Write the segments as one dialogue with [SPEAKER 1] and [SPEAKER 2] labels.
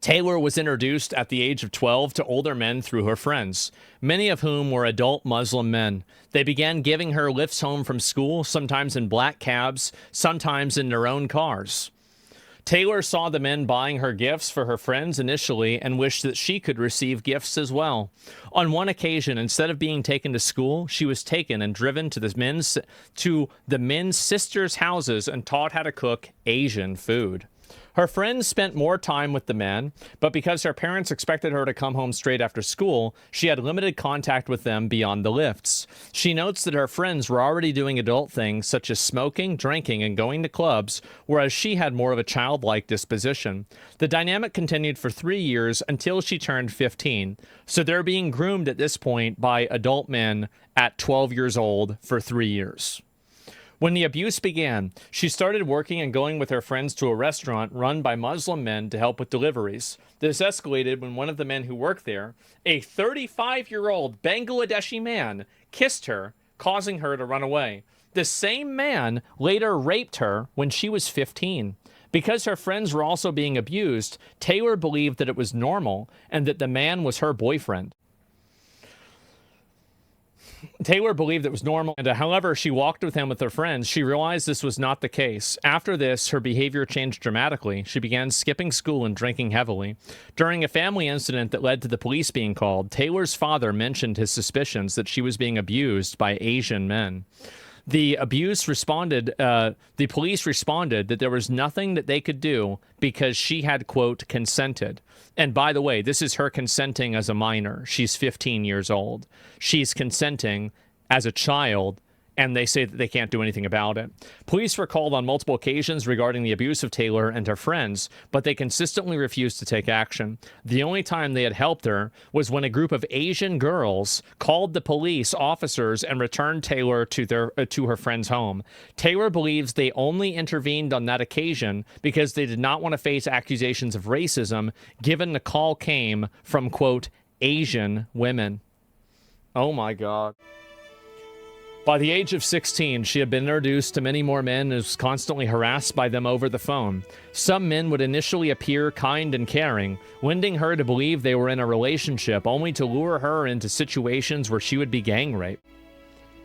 [SPEAKER 1] Taylor was introduced at the age of 12 to older men through her friends, many of whom were adult Muslim men. They began giving her lifts home from school, sometimes in black cabs, sometimes in their own cars. Taylor saw the men buying her gifts for her friends initially and wished that she could receive gifts as well. On one occasion, instead of being taken to school, she was taken and driven to the men's sisters' houses and taught how to cook Asian food. Her friends spent more time with the men, but because her parents expected her to come home straight after school, she had limited contact with them beyond the lifts. She notes that her friends were already doing adult things such as smoking, drinking, and going to clubs, whereas she had more of a childlike disposition. The dynamic continued for 3 years until she turned 15. So they're being groomed at this point by adult men at 12 years old for 3 years. When the abuse began, she started working and going with her friends to a restaurant run by Muslim men to help with deliveries. This escalated when one of the men who worked there, a 35-year-old Bangladeshi man, kissed her, causing her to run away. The same man later raped her when she was 15. Because her friends were also being abused, Taylor believed that it was normal and that the man was her boyfriend. Taylor believed it was normal, and however she walked with him with her friends, she realized this was not the case. After this, her behavior changed dramatically. She began skipping school and drinking heavily. During a family incident that led to the police being called, Taylor's father mentioned his suspicions that she was being abused by Asian men. The police responded that there was nothing that they could do because she had, quote, consented. And by the way, this is her consenting as a minor. She's 15 years old. She's consenting as a child, and they say that they can't do anything about it. Police were called on multiple occasions regarding the abuse of Taylor and her friends, but they consistently refused to take action. The only time they had helped her was when a group of Asian girls called the police officers and returned Taylor to her friend's home. Taylor believes they only intervened on that occasion because they did not want to face accusations of racism, given the call came from, quote, Asian women. Oh my God. By the age of 16, she had been introduced to many more men and was constantly harassed by them over the phone. Some men would initially appear kind and caring, leading her to believe they were in a relationship, only to lure her into situations where she would be gang raped.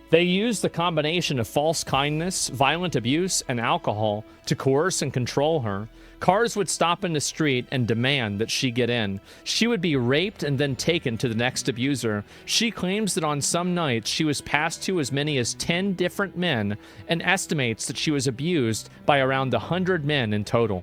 [SPEAKER 1] They used the combination of false kindness, violent abuse, and alcohol to coerce and control her. Cars would stop in the street and demand that she get in. She would be raped and then taken to the next abuser. She claims that on some nights she was passed to as many as 10 different men and estimates that she was abused by around 100 men in total.